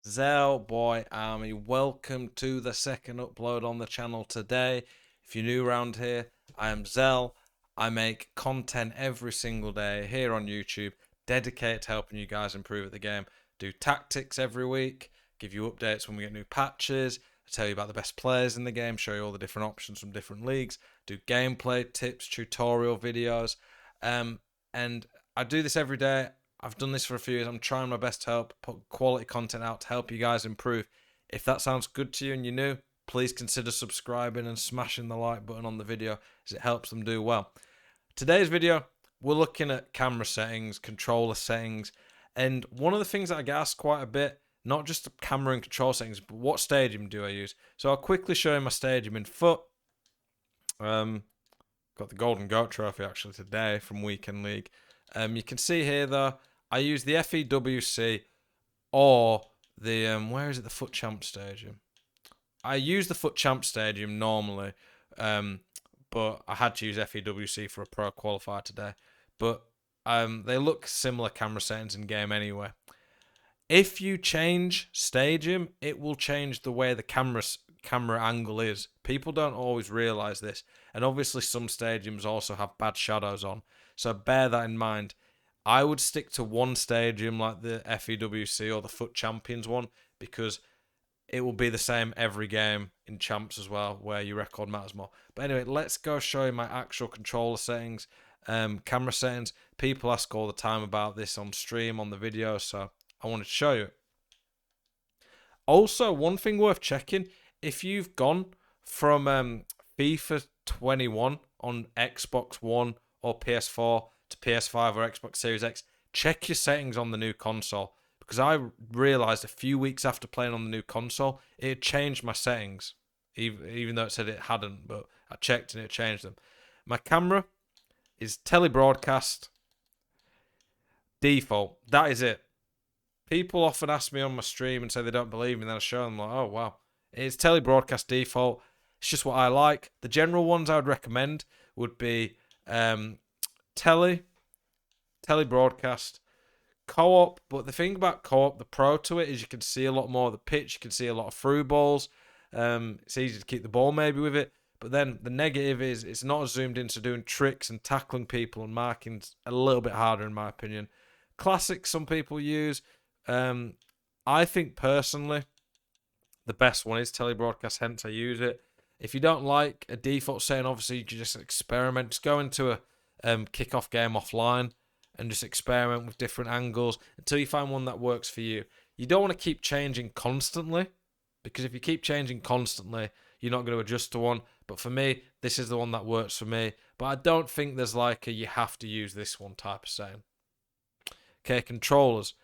Zell Boy Army, welcome to the second upload on the channel today. If you're new around here, I am Zell. I make content every single day here on YouTube, dedicated to helping you guys improve at the game. Do tactics every week, give you updates when we get new patches, I tell you about the best players in the game, show you all the different options from different leagues, do gameplay tips, tutorial videos, and I do this every day. I've done this for a few years. I'm trying my best to help put quality content out to help you guys improve. If that sounds good to you and you're new, please consider subscribing and smashing the like button on the video as it helps them do well. Today's video, we're looking at camera settings, controller settings, and one of the things that I get asked quite a bit, not just the camera and control settings, but what stadium do I use? So I'll quickly show you my stadium in foot. Got the Golden Goat Trophy actually today from Weekend League. You can see here though, I use the FEWC or the where is it? The Foot Champ Stadium. I use the Foot Champ Stadium normally, but I had to use FEWC for a pro qualifier today. But they look similar camera settings in game anyway. If you change stadium, it will change the way the camera angle is. People don't always realize this, and obviously some stadiums also have bad shadows on. So bear that in mind. I would stick to one stadium like the FEWC or the Foot Champions one because it will be the same every game in Champs as well, where your record matters more. But anyway, let's go show you my actual controller settings, camera settings. People ask all the time about this on stream, on the video, so I wanted to show you. Also, one thing worth checking, if you've gone from FIFA 21 on Xbox One or PS4 to PS5 or Xbox Series X, check your settings on the new console. Because I realised a few weeks after playing on the new console, it had changed my settings. Even though it said it hadn't, but I checked and it changed them. My camera is telebroadcast default. That is it. People often ask me on my stream and say they don't believe me, and then I show them like, oh wow, it's telebroadcast default. It's just what I like. The general ones I would recommend would be telebroadcast, co-op. But the thing about co-op, the pro to it is you can see a lot more of the pitch. You can see a lot of through balls. It's easy to keep the ball maybe with it. But then the negative is it's not as zoomed in, so doing tricks and tackling people and marking's a little bit harder in my opinion. Classic some people use. I think personally the best one is telebroadcast, hence I use it. If you don't like a default setting, obviously you can just experiment. Just go into a kickoff game offline and just experiment with different angles until you find one that works for you. You don't want to keep changing constantly, because if you keep changing constantly, you're not going to adjust to one. But for me, this is the one that works for me. But I don't think there's like a you have to use this one type of setting. Okay, controllers.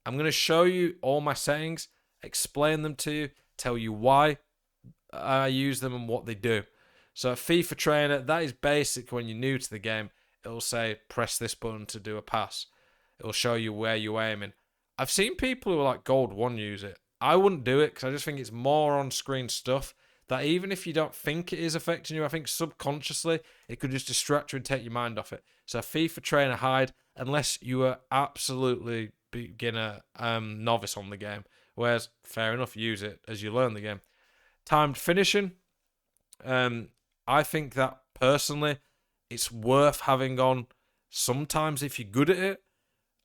I'm going to show you all my settings, explain them to you, tell you why I use them and what they do. So FIFA Trainer, that is basic when you're new to the game. It'll say press this button to do a pass. It'll show you where you're aiming. I've seen people who are like Gold 1 use it. I wouldn't do it because I just think it's more on-screen stuff that even if you don't think it is affecting you, I think subconsciously it could just distract you and take your mind off it. So FIFA Trainer hide unless you are absolutely beginner novice on the game. Whereas, fair enough, use it as you learn the game. Timed finishing. I think that personally, it's worth having on sometimes if you're good at it.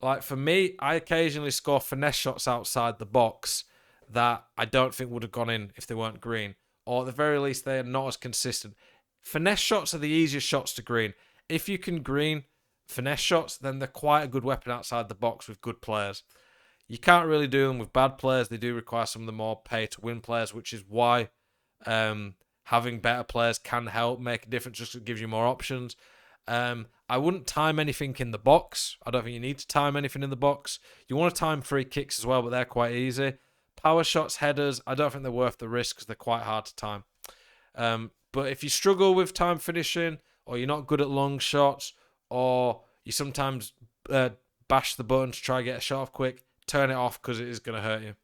Like for me, I occasionally score finesse shots outside the box that I don't think would have gone in if they weren't green. Or at the very least, they are not as consistent. Finesse shots are the easiest shots to green. If you can green finesse shots, then they're quite a good weapon outside the box with good players. You can't really do them with bad players. They do require some of the more pay-to-win players, which is why having better players can help make a difference. Just it gives you more options. I wouldn't time anything in the box. I don't think you need to time anything in the box. You want to time free kicks as well, but they're quite easy. Power shots, headers, I don't think they're worth the risk because they're quite hard to time. But if you struggle with time finishing, or you're not good at long shots, or you sometimes bash the button to try and get a shot off quick, turn it off because it is going to hurt you.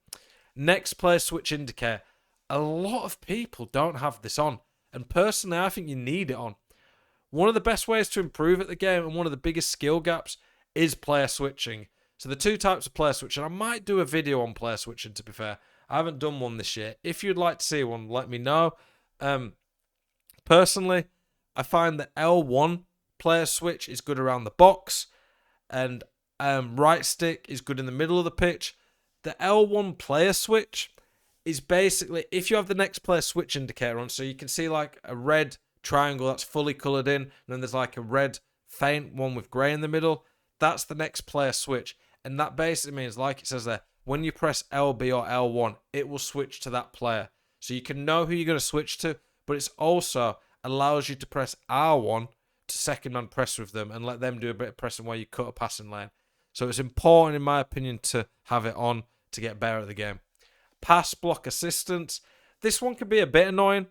Next player switch indicator. A lot of people don't have this on, and personally I think you need it on. One of the best ways to improve at the game and one of the biggest skill gaps is player switching. So the two types of player switching, I might do a video on player switching, to be fair. I haven't done one this year. If you'd like to see one, let me know. Personally, I find the L1 player switch is good around the box, and right stick is good in the middle of the pitch. The L1 player switch is basically, if you have the next player switch indicator on, so you can see like a red triangle that's fully coloured in, and then there's like a red faint one with grey in the middle, that's the next player switch. And that basically means, like it says there, when you press LB or L1, it will switch to that player. So you can know who you're going to switch to, but it also allows you to press R1 to second man press with them and let them do a bit of pressing while you cut a passing lane. So it's important, in my opinion, to have it on to get better at the game. Pass block assistance. This one can be a bit annoying.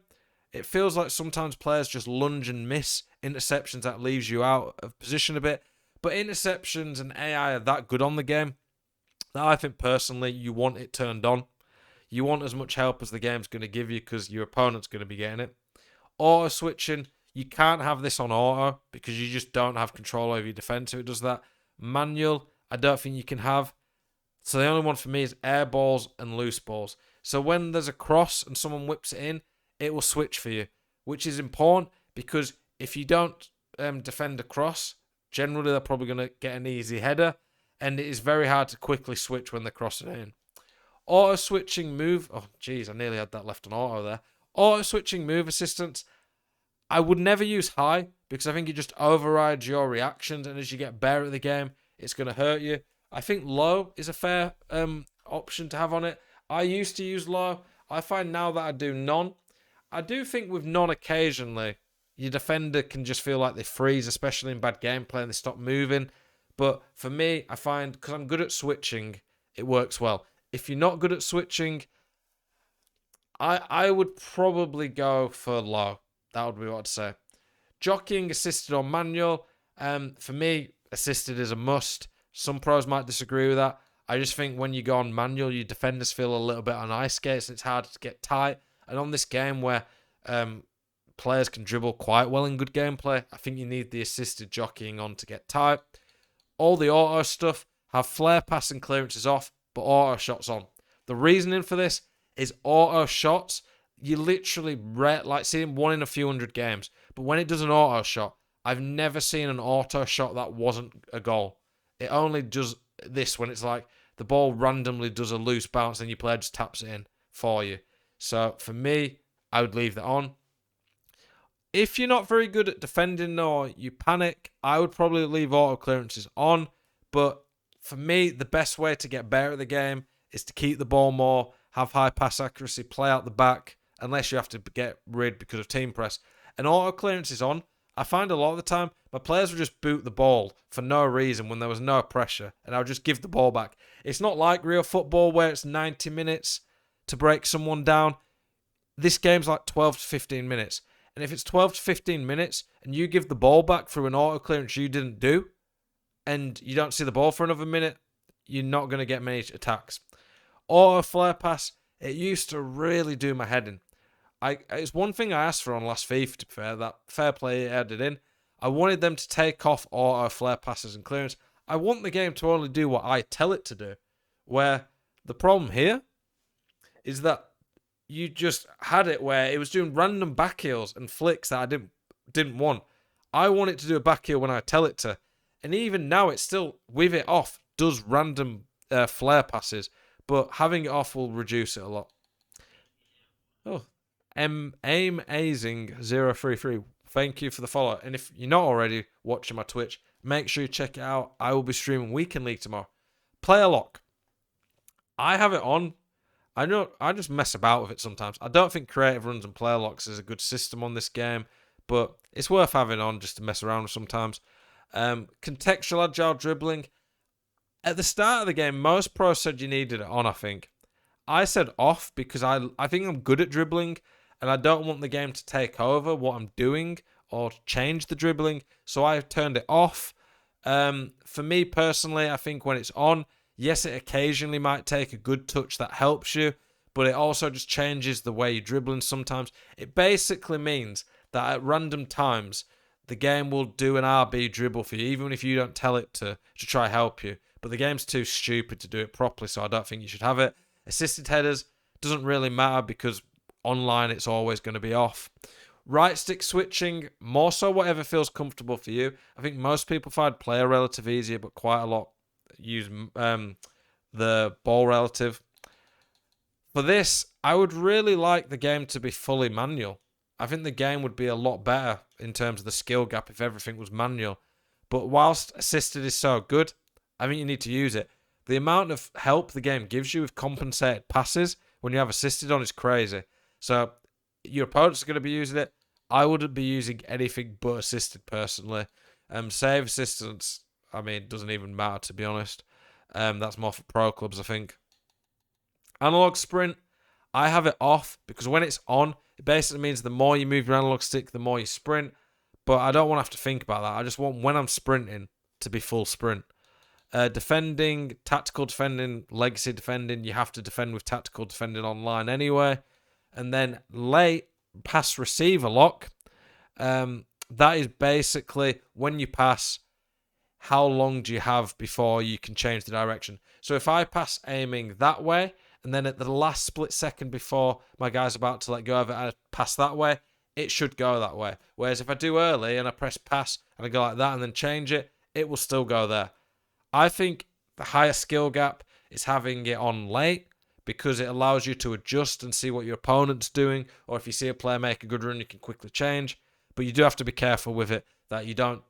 It feels like sometimes players just lunge and miss interceptions that leaves you out of position a bit. But interceptions and AI are that good on the game that I think personally you want it turned on. You want as much help as the game's going to give you because your opponent's going to be getting it. Auto switching, you can't have this on auto because you just don't have control over your defense if it does that. Manual, I don't think you can have. So the only one for me is air balls and loose balls. So when there's a cross and someone whips it in, it will switch for you, which is important because if you don't defend a cross, generally they're probably going to get an easy header, and it is very hard to quickly switch when they're crossing it in. Auto switching move, oh jeez, I nearly had that left on auto there. Auto switching move assistance, I would never use high because I think it just overrides your reactions, and as you get better at the game, it's going to hurt you. I think low is a fair option to have on it. I used to use low. I find now that I do none. I do think with none occasionally, your defender can just feel like they freeze, especially in bad gameplay, and they stop moving. But for me, I find, because I'm good at switching, it works well. If you're not good at switching, I would probably go for low. That would be what I'd say. Jockeying, assisted or manual. For me, assisted is a must. Some pros might disagree with that. I just think when you go on manual, your defenders feel a little bit on ice skates and it's hard to get tight. And on this game where players can dribble quite well in good gameplay, I think you need the assisted jockeying on to get tight. All the auto stuff, have flare passing clearances off, but auto shots on. The reasoning for this is auto shots, you literally like seeing one in a few hundred games. But when it does an auto shot, I've never seen an auto shot that wasn't a goal. It only does this when it's like the ball randomly does a loose bounce and your player just taps it in for you. So for me, I would leave that on. If you're not very good at defending or you panic, I would probably leave auto clearances on. But for me, the best way to get better at the game is to keep the ball more, have high pass accuracy, play out the back, unless you have to get rid because of team press. And auto clearances on, I find a lot of the time, my players would just boot the ball for no reason when there was no pressure, and I would just give the ball back. It's not like real football where it's 90 minutes to break someone down. This game's like 12 to 15 minutes. And if it's 12 to 15 minutes and you give the ball back through an auto clearance you didn't do, and you don't see the ball for another minute, you're not going to get many attacks. Auto flare pass, it used to really do my head in. It's one thing I asked for on last FIFA, to be fair, that fair play added in. I wanted them to take off auto flare passes and clearance. I want the game to only do what I tell it to do. Where the problem here is that you just had it where it was doing random back heels and flicks that I didn't want. I want it to do a back heel when I tell it to. And even now, it still, with it off, does random flare passes. But having it off will reduce it a lot. Oh, AimAzing033. Thank you for the follow. And if you're not already watching my Twitch, make sure you check it out. I will be streaming Weekend League tomorrow. Player lock. I have it on. I know I just mess about with it sometimes. I don't think creative runs and player locks is a good system on this game, but it's worth having on just to mess around with sometimes. Contextual agile dribbling. At the start of the game, most pros said you needed it on, I think. I said off because I think I'm good at dribbling and I don't want the game to take over what I'm doing or change the dribbling, so I turned it off. For me personally, I think when it's on, yes, it occasionally might take a good touch that helps you, but it also just changes the way you're dribbling sometimes. It basically means that at random times, the game will do an RB dribble for you, even if you don't tell it to try help you. but the game's too stupid to do it properly, so I don't think you should have it. Assisted headers doesn't really matter because online it's always going to be off. Right stick switching, more so whatever feels comfortable for you. I think most people find player relative easier, but quite a lot use the ball relative. For this, I would really like the game to be fully manual. I think the game would be a lot better in terms of the skill gap if everything was manual. But whilst assisted is so good, I think you need to use it. The amount of help the game gives you with compensated passes when you have assisted on is crazy. So your opponents are going to be using it. I wouldn't be using anything but assisted personally. Save assistance, I mean, doesn't even matter to be honest. That's more for pro clubs, I think. Analog sprint, I have it off because when it's on, it basically means the more you move your analog stick, the more you sprint. But I don't want to have to think about that. I just want when I'm sprinting to be full sprint. Defending, tactical defending, legacy defending, you have to defend with tactical defending online anyway. And then late pass receiver lock, that is basically when you pass, how long do you have before you can change the direction? So if I pass aiming that way, and then at the last split second before my guy's about to let go of it, I pass that way, it should go that way. Whereas if I do early and I press pass and I go like that and then change it, it will still go there. I think the higher skill gap is having it on late because it allows you to adjust and see what your opponent's doing, or if you see a player make a good run, you can quickly change. But you do have to be careful with it that you don't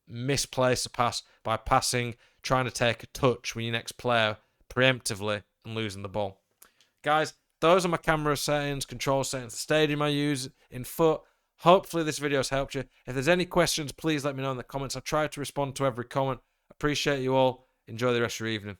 misplace a pass by passing, trying to take a touch with your next player preemptively and losing the ball. Guys, those are my camera settings, control settings, the stadium I use in foot. Hopefully this video has helped you. If there's any questions, please let me know in the comments. I try to respond to every comment. Appreciate you all. Enjoy the rest of your evening.